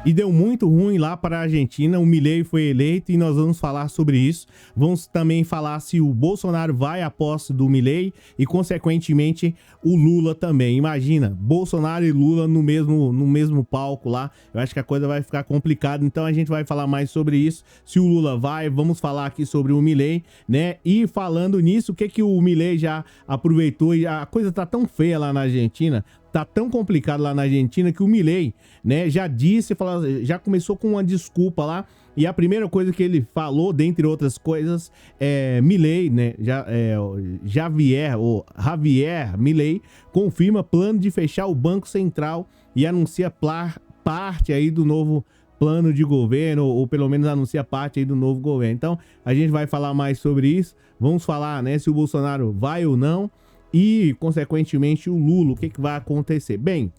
E deu muito ruim lá para a Argentina, o Milei foi eleito e nós vamos falar sobre isso. Vamos também falar se o Bolsonaro vai à posse do Milei e, consequentemente, o Lula também. Imagina, Bolsonaro e Lula no mesmo palco lá. Eu acho que a coisa vai ficar complicada, então a gente vai falar mais sobre isso. Se o Lula vai, vamos falar aqui sobre o Milei, né? E falando nisso, o que o Milei já aproveitou e a coisa tá tão feia lá na Argentina, tá tão complicado lá na Argentina que o Milei, né, já disse, já começou com uma desculpa lá. E a primeira coisa que ele falou, dentre outras coisas, Milei, né, Javier Milei confirma plano de fechar o Banco Central e anuncia parte aí do novo plano de governo, ou pelo menos anuncia parte aí do novo governo. Então, a gente vai falar mais sobre isso. Vamos falar, né, se o Bolsonaro vai ou não. E, consequentemente, o Lula, o que vai acontecer? Bem,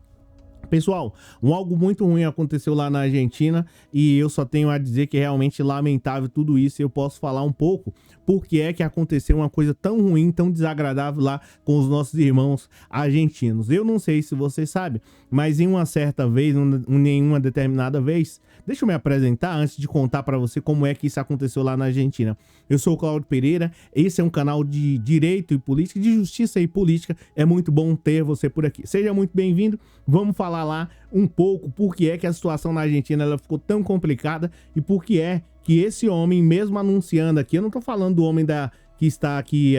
pessoal, algo muito ruim aconteceu lá na Argentina e eu só tenho a dizer que é realmente lamentável tudo isso. E eu posso falar um pouco porque é que aconteceu uma coisa tão ruim, tão desagradável lá com os nossos irmãos argentinos. Eu não sei se você sabe, mas em uma certa vez, em uma determinada vez, deixa eu me apresentar antes de contar para você como é que isso aconteceu lá na Argentina. Eu sou o Cláudio Pereira, esse é um canal de direito e política, de justiça e política. É muito bom ter você por aqui. Seja muito bem-vindo. Vamos falar lá um pouco por que é que a situação na Argentina ela ficou tão complicada e por que é que esse homem, mesmo anunciando aqui, eu não tô falando do homem que está aqui,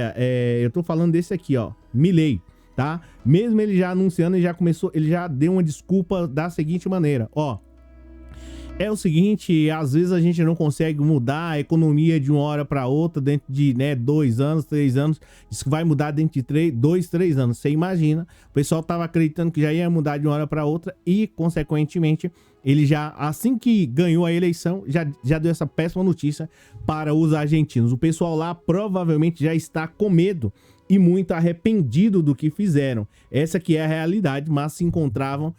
eu tô falando desse aqui, ó, Milei, tá? Mesmo ele já anunciando, ele já deu uma desculpa da seguinte maneira, ó. É o seguinte, às vezes a gente não consegue mudar a economia de uma hora para outra dentro de 2 anos, 3 anos. Isso que vai mudar dentro de 2, 3 anos. Você imagina, o pessoal estava acreditando que já ia mudar de uma hora para outra e, consequentemente, ele já, assim que ganhou a eleição, já deu essa péssima notícia para os argentinos. O pessoal lá provavelmente já está com medo e muito arrependido do que fizeram. Essa que é a realidade, mas se encontravam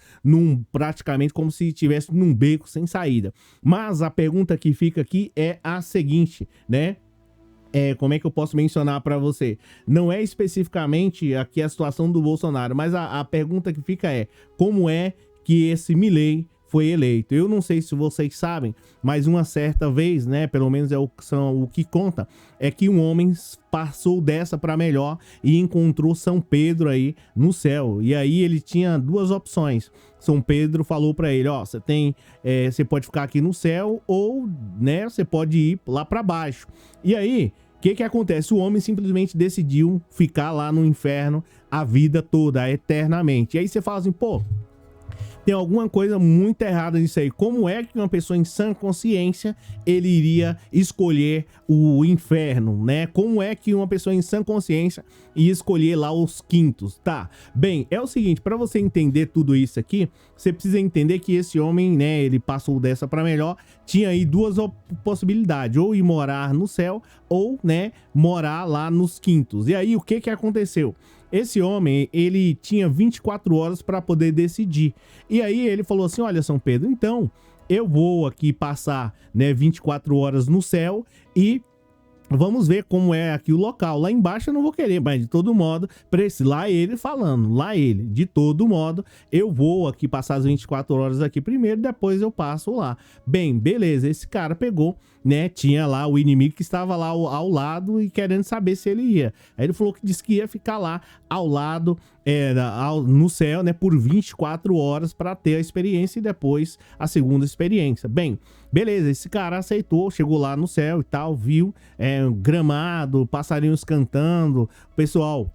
praticamente como se estivesse num beco sem saída. Mas a pergunta que fica aqui é a seguinte, né? Como é que eu posso mencionar para você? Não é especificamente aqui a situação do Bolsonaro, mas a pergunta que fica é: como é que esse Milei foi eleito? Eu não sei se vocês sabem, mas uma certa vez, né, pelo menos o que conta, é que um homem passou dessa para melhor e encontrou São Pedro aí no céu. E aí ele tinha duas opções. São Pedro falou para ele, ó, você pode ficar aqui no céu ou, né, você pode ir lá para baixo. E aí, o que acontece? O homem simplesmente decidiu ficar lá no inferno a vida toda, eternamente. E aí você fala assim, pô, tem alguma coisa muito errada nisso aí. Como é que uma pessoa em sã consciência ele iria escolher o inferno, né? Como é que uma pessoa em sã consciência ia escolher lá os quintos? Tá, bem, é o seguinte, para você entender tudo isso aqui, você precisa entender que esse homem, né, ele passou dessa para melhor, tinha aí duas possibilidades, ou ir morar no céu, ou, né, morar lá nos quintos. E aí, o que aconteceu? Esse homem, ele tinha 24 horas para poder decidir. E aí ele falou assim, olha, São Pedro, então eu vou aqui passar, né, 24 horas no céu e vamos ver como é aqui o local. Lá embaixo eu não vou querer, mas de todo modo, lá ele falando, de todo modo, eu vou aqui passar as 24 horas aqui primeiro, depois eu passo lá. Bem, beleza, esse cara pegou, né, tinha lá o inimigo que estava lá ao lado e querendo saber se ele ia. Aí ele falou que disse que ia ficar lá ao lado, no céu, né, por 24 horas para ter a experiência e depois a segunda experiência. Bem, beleza, esse cara aceitou, chegou lá no céu e tal, viu gramado, passarinhos cantando, o pessoal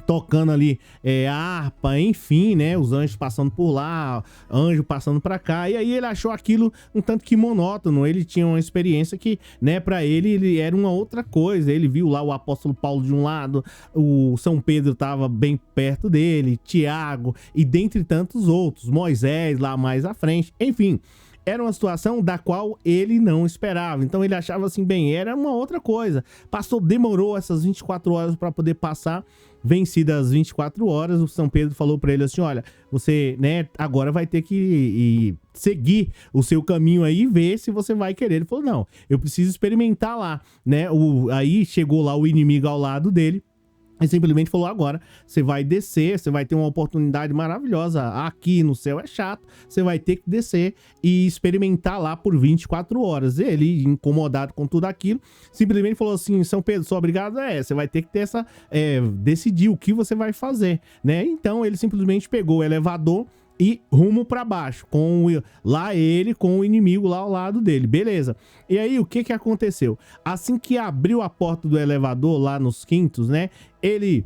tocando ali a harpa, enfim, né, os anjos passando por lá, anjo passando pra cá, e aí ele achou aquilo um tanto que monótono. Ele tinha uma experiência que, né, pra ele era uma outra coisa. Ele viu lá o apóstolo Paulo de um lado, o São Pedro tava bem perto dele, Tiago, e dentre tantos outros, Moisés lá mais à frente, enfim. Era uma situação da qual ele não esperava. Então ele achava assim, bem, era uma outra coisa. Demorou essas 24 horas para poder passar. Vencidas as 24 horas, o São Pedro falou para ele assim, olha, você, né, agora vai ter que seguir o seu caminho aí e ver se você vai querer. Ele falou, não, eu preciso experimentar lá, né? Aí chegou lá o inimigo ao lado dele. Ele simplesmente falou: agora você vai descer, você vai ter uma oportunidade maravilhosa. Aqui no céu é chato, você vai ter que descer e experimentar lá por 24 horas. Ele, incomodado com tudo aquilo, simplesmente falou assim: São Pedro, sou obrigado você vai ter que ter decidir o que você vai fazer, né? Então ele simplesmente pegou o elevador e rumo para baixo, lá ele com o inimigo lá ao lado dele, beleza. E aí o que aconteceu? Assim que abriu a porta do elevador lá nos quintos, né, ele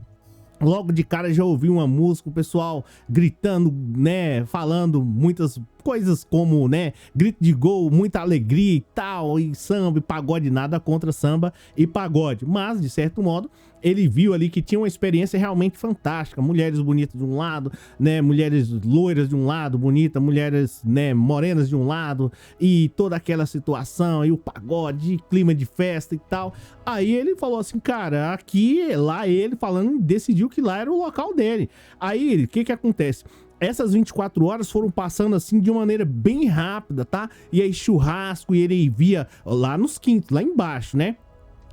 logo de cara já ouviu uma música, o pessoal gritando, né, falando muitas coisas como, né, grito de gol, muita alegria e tal, e samba e pagode, nada contra samba e pagode, mas de certo modo ele viu ali que tinha uma experiência realmente fantástica, mulheres bonitas de um lado, né, mulheres loiras de um lado, bonita, mulheres, né, morenas de um lado, e toda aquela situação, e o pagode, clima de festa e tal. Aí ele falou assim: cara, aqui, lá ele falando, decidiu que lá era o local dele. Aí, o que acontece? Essas 24 horas foram passando assim de uma maneira bem rápida, tá? E aí churrasco, e ele via lá nos quintos, lá embaixo, né?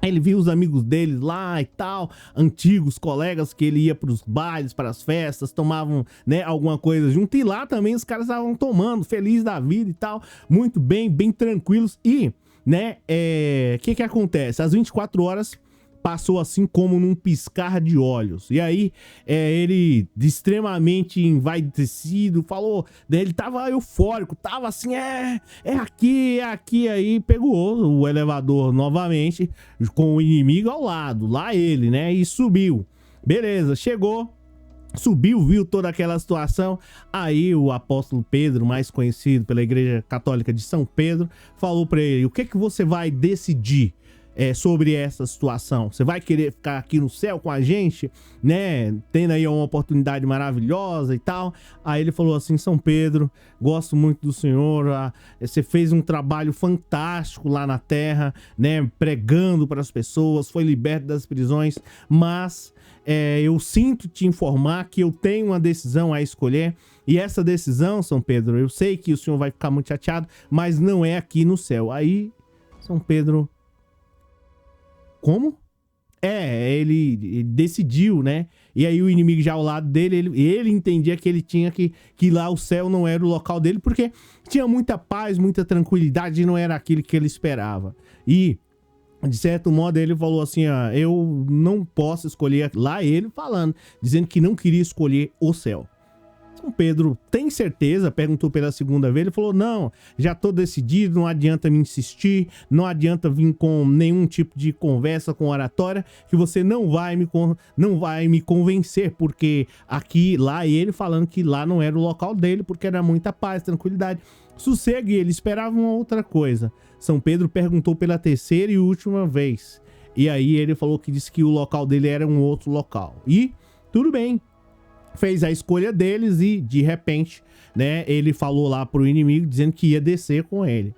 Ele viu os amigos dele lá e tal, antigos colegas que ele ia pros bailes, pras festas, tomavam, né, alguma coisa junto. E lá também os caras estavam tomando, feliz da vida e tal, muito bem, bem tranquilos. E, né, que acontece? Às 24 horas passou assim como num piscar de olhos. E aí, ele extremamente envaidecido, falou, ele tava eufórico, tava assim, aqui, aí pegou o elevador novamente, com o inimigo ao lado, lá ele, né, e subiu. Beleza, chegou, subiu, viu toda aquela situação. Aí o apóstolo Pedro, mais conhecido pela Igreja Católica de São Pedro, falou para ele: o que você vai decidir sobre essa situação? Você vai querer ficar aqui no céu com a gente, né, tendo aí uma oportunidade maravilhosa e tal? Aí ele falou assim: São Pedro, gosto muito do senhor, você fez um trabalho fantástico lá na terra, né, pregando para as pessoas, foi liberto das prisões, mas eu sinto te informar que eu tenho uma decisão a escolher, e essa decisão, São Pedro, eu sei que o senhor vai ficar muito chateado, mas não é aqui no céu. Aí São Pedro: como? Ele decidiu, né? E aí o inimigo já ao lado dele, ele entendia que ele tinha que lá o céu não era o local dele, porque tinha muita paz, muita tranquilidade, e não era aquilo que ele esperava. E, de certo modo, ele falou assim: eu não posso escolher, lá ele falando, dizendo que não queria escolher o céu. São Pedro: tem certeza? Perguntou pela segunda vez. Ele falou: não, já tô decidido, não adianta me insistir, não adianta vir com nenhum tipo de conversa, com oratória, que você não vai me convencer, porque aqui, lá ele falando que lá não era o local dele, porque era muita paz, tranquilidade, sossego, e ele esperava uma outra coisa. São Pedro perguntou pela terceira e última vez, e aí ele falou que disse que o local dele era um outro local. E tudo bem, fez a escolha deles, e de repente, né, ele falou lá pro inimigo dizendo que ia descer com ele.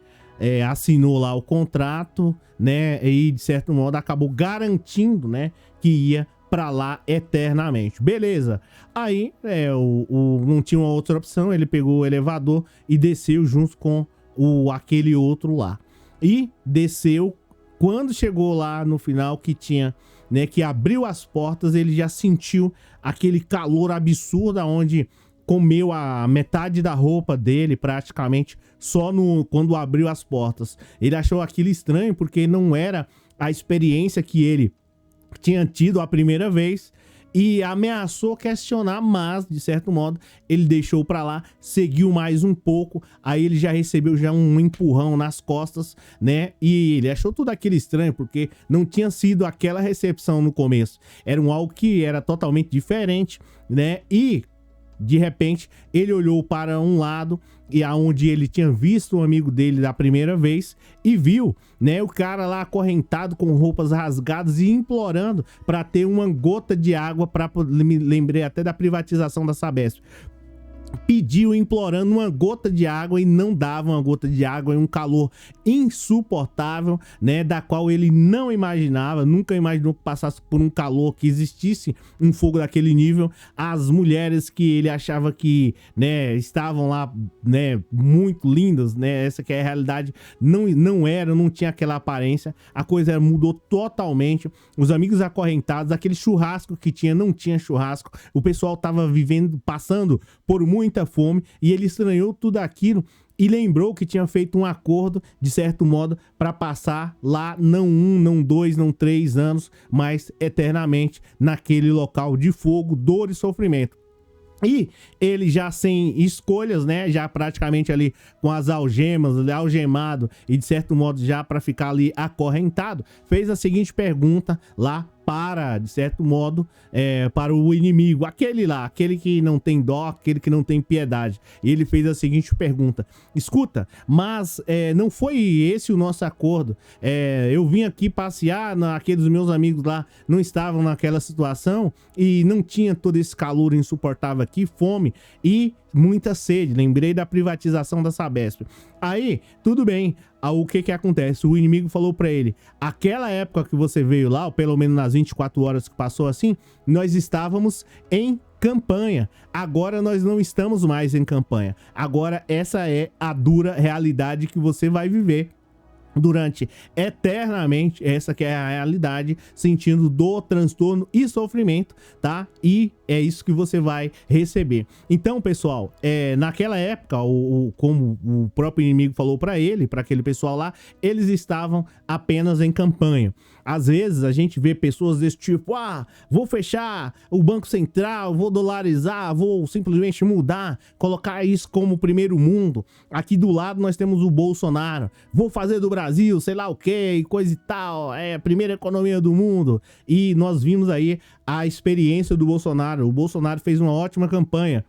Assinou lá o contrato, né, e de certo modo acabou garantindo, né, que ia pra lá eternamente. Beleza. Aí não tinha uma outra opção, ele pegou o elevador e desceu junto com aquele outro lá. E desceu. Quando chegou lá no final, que tinha, né, que abriu as portas, ele já sentiu aquele calor absurdo, onde comeu a metade da roupa dele, praticamente, só quando abriu as portas. Ele achou aquilo estranho, porque não era a experiência que ele tinha tido a primeira vez, e ameaçou questionar, mas, de certo modo, ele deixou pra lá, seguiu mais um pouco, aí ele já recebeu um empurrão nas costas, né, e ele achou tudo aquilo estranho, porque não tinha sido aquela recepção no começo, era algo que era totalmente diferente, né, e de repente ele olhou para um lado, e aonde ele tinha visto um amigo dele da primeira vez, e viu, né, o cara lá acorrentado com roupas rasgadas e implorando para ter uma gota de água, me lembrei até da privatização da Sabesp, pediu, implorando uma gota de água e não dava uma gota de água, e um calor insuportável, né, da qual ele não imaginava, nunca imaginou que passasse por um calor, que existisse um fogo daquele nível. As mulheres que ele achava que, né, estavam lá, né, muito lindas, né, essa que é a realidade, não tinha aquela aparência, a coisa mudou totalmente. Os amigos acorrentados, aquele churrasco que tinha, não tinha churrasco, o pessoal tava passando por muita fome, e ele estranhou tudo aquilo e lembrou que tinha feito um acordo, de certo modo, para passar lá não 1, não 2, não 3 anos, mas eternamente naquele local de fogo, dor e sofrimento. E ele já sem escolhas, né, já praticamente ali com as algemas, algemado e de certo modo já para ficar ali acorrentado, fez a seguinte pergunta lá para, de certo modo, para o inimigo, aquele que não tem dó, aquele que não tem piedade. E ele fez a seguinte pergunta: escuta, mas não foi esse o nosso acordo? Eu vim aqui passear, aqueles meus amigos lá não estavam naquela situação e não tinha todo esse calor insuportável aqui, fome e muita sede. Lembrei da privatização da Sabesp. Aí, tudo bem. O que acontece? O inimigo falou pra ele: aquela época que você veio lá, ou pelo menos nas 24 horas que passou assim, nós estávamos em campanha. Agora nós não estamos mais em campanha. Agora essa é a dura realidade que você vai viver durante eternamente, essa que é a realidade, sentindo dor, transtorno e sofrimento, tá? E é isso que você vai receber. Então, pessoal, naquela época, como o próprio inimigo falou para ele, para aquele pessoal lá, eles estavam apenas em campanha. Às vezes a gente vê pessoas desse tipo: vou fechar o Banco Central, vou dolarizar, vou simplesmente mudar, colocar isso como primeiro mundo. Aqui do lado nós temos o Bolsonaro, vou fazer do Brasil, sei lá o que, coisa e tal, a primeira economia do mundo. E nós vimos aí a experiência do Bolsonaro. O Bolsonaro fez uma ótima campanha,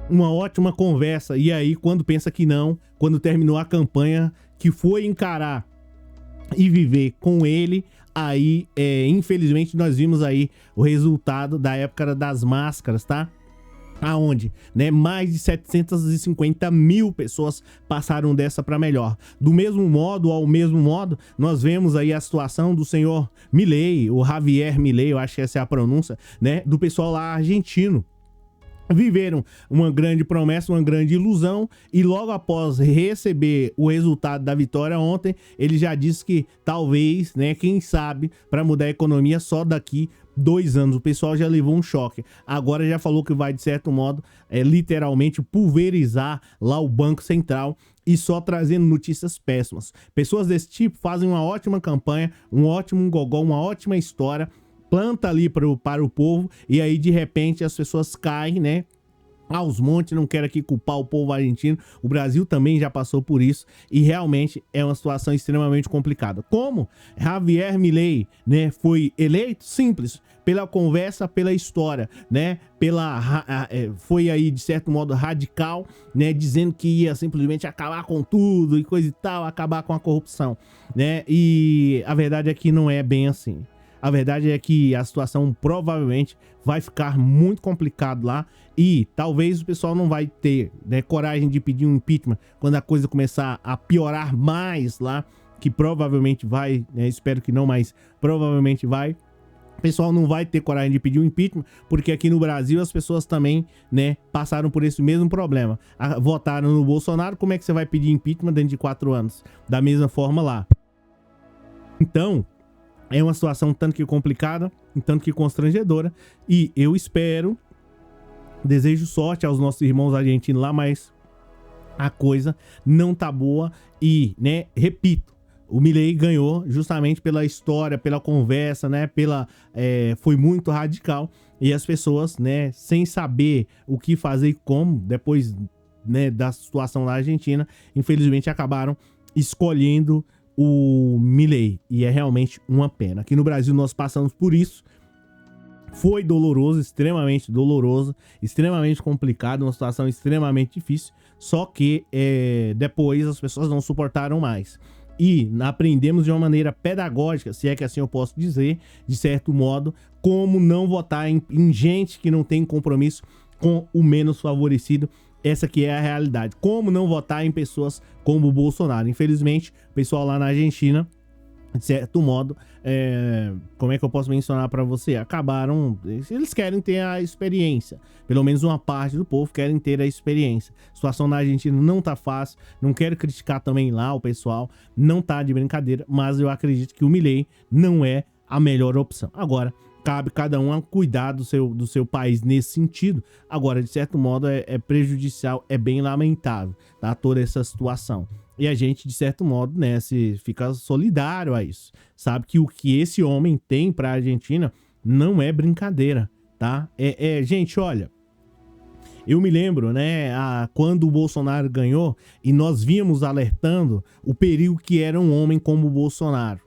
uma ótima conversa, e aí quando pensa que não, quando terminou a campanha, que foi encarar e viver com ele, aí infelizmente nós vimos aí o resultado da época das máscaras, tá? Aonde, né, mais de 750 mil pessoas passaram dessa para melhor. Do mesmo modo, ao mesmo modo, nós vemos aí a situação do senhor Milei, o Javier Milei, eu acho que essa é a pronúncia, né, do pessoal lá argentino. Viveram uma grande promessa, uma grande ilusão, e logo após receber o resultado da vitória ontem, ele já disse que talvez, né, quem sabe, para mudar a economia só daqui 2 anos. O pessoal já levou um choque. Agora já falou que vai, de certo modo, literalmente pulverizar lá o Banco Central, e só trazendo notícias péssimas. Pessoas desse tipo fazem uma ótima campanha, um ótimo gogó, uma ótima história, planta ali para o povo, e aí de repente as pessoas caem, né, aos montes. Não quero aqui culpar o povo argentino, o Brasil também já passou por isso, e realmente é uma situação extremamente complicada. Como Javier Milei, né, foi eleito? Simples, pela conversa, pela história, né, foi aí de certo modo radical, né, dizendo que ia simplesmente acabar com tudo e coisa e tal, acabar com a corrupção, né, e a verdade é que não é bem assim. A verdade é que a situação provavelmente vai ficar muito complicado lá, e talvez o pessoal não vai ter, né, coragem de pedir um impeachment quando a coisa começar a piorar mais lá, que provavelmente vai, né, espero que não, mas provavelmente vai. O pessoal não vai ter coragem de pedir um impeachment, porque aqui no Brasil as pessoas também, né, passaram por esse mesmo problema. Votaram no Bolsonaro, como é que você vai pedir impeachment dentro de 4 anos? Da mesma forma lá. Então, é uma situação tanto que complicada, tanto que constrangedora, e eu espero, desejo sorte aos nossos irmãos argentinos lá, mas a coisa não tá boa. E, né, repito, o Milei ganhou justamente pela história, pela conversa, né, foi muito radical, e as pessoas, né, sem saber o que fazer e como, depois, né, da situação na Argentina, infelizmente acabaram escolhendo o Milei, e é realmente uma pena. Aqui no Brasil nós passamos por isso, foi doloroso, extremamente complicado, uma situação extremamente difícil, só que depois as pessoas não suportaram mais, e aprendemos de uma maneira pedagógica, se é que assim eu posso dizer, de certo modo, como não votar em gente que não tem compromisso com o menos favorecido. Essa que é a realidade. Como não votar em pessoas como o Bolsonaro? Infelizmente, o pessoal lá na Argentina, de certo modo, como é que eu posso mencionar para você? Acabaram, eles querem ter a experiência, pelo menos uma parte do povo querem ter a experiência. A situação na Argentina não tá fácil, não quero criticar também lá o pessoal, não tá de brincadeira, mas eu acredito que o Milei não é a melhor opção. Agora, cabe cada um a cuidar do seu país nesse sentido. Agora, de certo modo, é prejudicial, é bem lamentável, tá? Toda essa situação. E a gente, de certo modo, né, se fica solidário a isso. Sabe que o que esse homem tem pra Argentina não é brincadeira, tá? Gente, olha, eu me lembro, né, quando o Bolsonaro ganhou e nós vínhamos alertando o perigo que era um homem como o Bolsonaro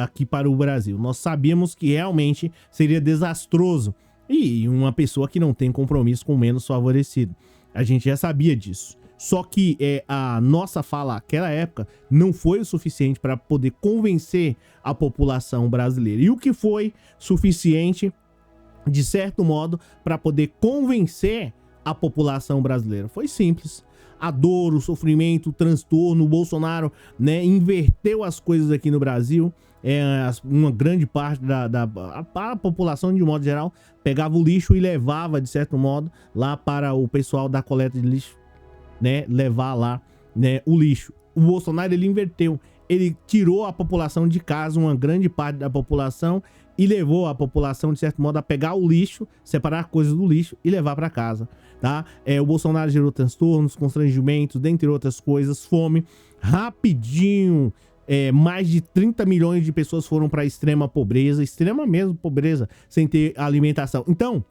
aqui para o Brasil. Nós sabíamos que realmente seria desastroso e uma pessoa que não tem compromisso com o menos favorecido. A gente já sabia disso. Só que a nossa fala naquela época não foi o suficiente para poder convencer a população brasileira. E o que foi suficiente, de certo modo, para poder convencer a população brasileira? Foi simples. A dor, o sofrimento, o transtorno, o Bolsonaro, né, inverteu as coisas aqui no Brasil. Uma grande parte a população, de modo geral, pegava o lixo e levava, de certo modo, lá para o pessoal da coleta de lixo, né, levar lá, né, o lixo. O Bolsonaro, ele inverteu. Ele tirou a população de casa, uma grande parte da população, e levou a população, de certo modo, a pegar o lixo, separar coisas do lixo e levar para casa, tá? O Bolsonaro gerou transtornos, constrangimentos, dentre outras coisas, fome. Rapidinho, mais de 30 milhões de pessoas foram para extrema pobreza, extrema mesmo pobreza, sem ter alimentação. Então,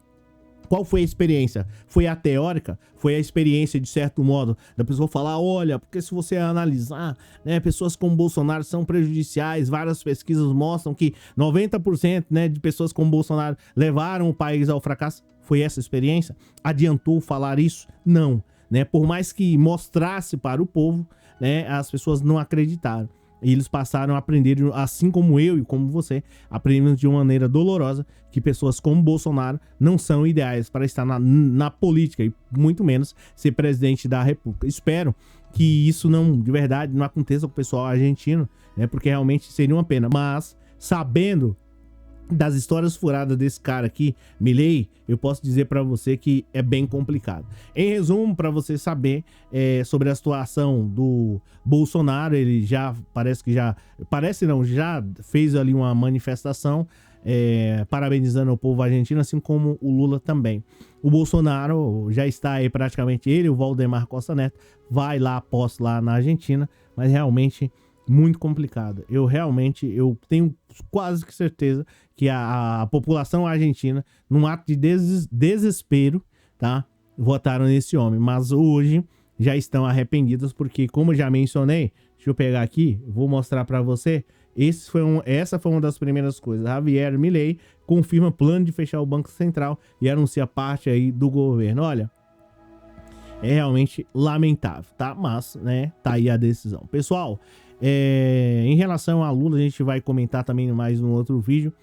qual foi a experiência? Foi a teórica? Foi a experiência, de certo modo, da pessoa falar, olha, porque se você analisar, né, pessoas como Bolsonaro são prejudiciais, várias pesquisas mostram que 90%, né, de pessoas como Bolsonaro levaram o país ao fracasso. Foi essa experiência? Adiantou falar isso? Não, né? Por mais que mostrasse para o povo, né, as pessoas não acreditaram. E eles passaram a aprender, assim como eu e como você, aprendemos de uma maneira dolorosa que pessoas como Bolsonaro não são ideais para estar na política e muito menos ser presidente da República. Espero que isso não, de verdade, não aconteça com o pessoal argentino, né? Porque realmente seria uma pena. Mas, sabendo das histórias furadas desse cara aqui, Milei, eu posso dizer para você que é bem complicado. Em resumo, para você saber sobre a situação do Bolsonaro, ele já já fez ali uma manifestação parabenizando o povo argentino, assim como o Lula também. O Bolsonaro já está aí praticamente, ele, o Valdemar Costa Neto, vai lá, posto lá na Argentina, mas realmente muito complicado. Eu tenho quase que certeza que a população argentina, num ato de desespero, tá, votaram nesse homem. Mas hoje já estão arrependidos porque, como eu já mencionei, deixa eu pegar aqui, vou mostrar para você. Essa foi uma das primeiras coisas. Javier Milei confirma plano de fechar o Banco Central e anuncia parte aí do governo. Olha, é realmente lamentável, tá? Mas, né, tá aí a decisão. Pessoal, em relação a Lula, a gente vai comentar também mais num outro vídeo,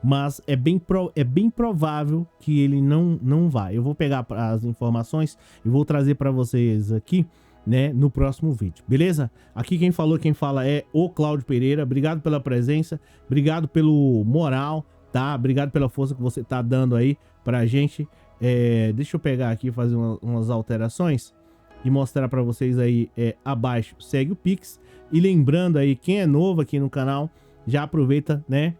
mas é bem provável que ele não vai. Eu vou pegar as informações e vou trazer para vocês aqui, né, no próximo vídeo, beleza? Aqui quem fala é o Cláudio Pereira. Obrigado pela presença, obrigado pelo moral, tá? Obrigado pela força que você tá dando aí pra gente. Deixa eu pegar aqui, fazer umas alterações e mostrar para vocês aí abaixo. Segue o Pix. E lembrando aí, quem é novo aqui no canal, já aproveita, né,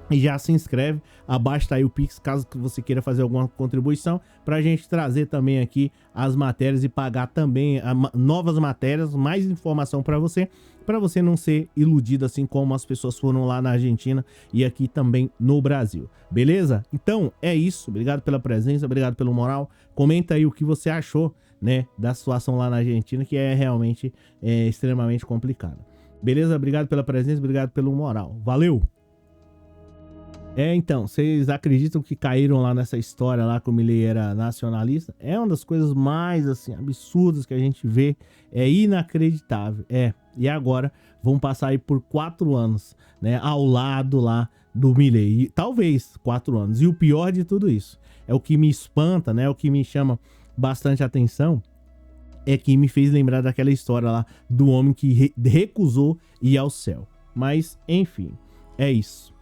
e já se inscreve. Abaixo tá aí o Pix, caso que você queira fazer alguma contribuição, pra gente trazer também aqui as matérias e pagar também novas matérias, mais informação para você não ser iludido assim como as pessoas foram lá na Argentina e aqui também no Brasil. Beleza? Então é isso. Obrigado pela presença, obrigado pelo moral. Comenta aí o que você achou, né, da situação lá na Argentina, que é realmente extremamente complicada. Beleza? Obrigado pela presença, obrigado pelo moral. Valeu! Então, vocês acreditam que caíram lá nessa história lá que o Milei era nacionalista? É uma das coisas mais, assim, absurdas que a gente vê. É inacreditável. E agora vão passar aí por 4 anos, né, ao lado lá do Milei. Talvez 4 anos. E o pior de tudo isso é o que me espanta, né? O que me chama bastante atenção é que me fez lembrar daquela história lá do homem que recusou ir ao céu. Mas, enfim, é isso.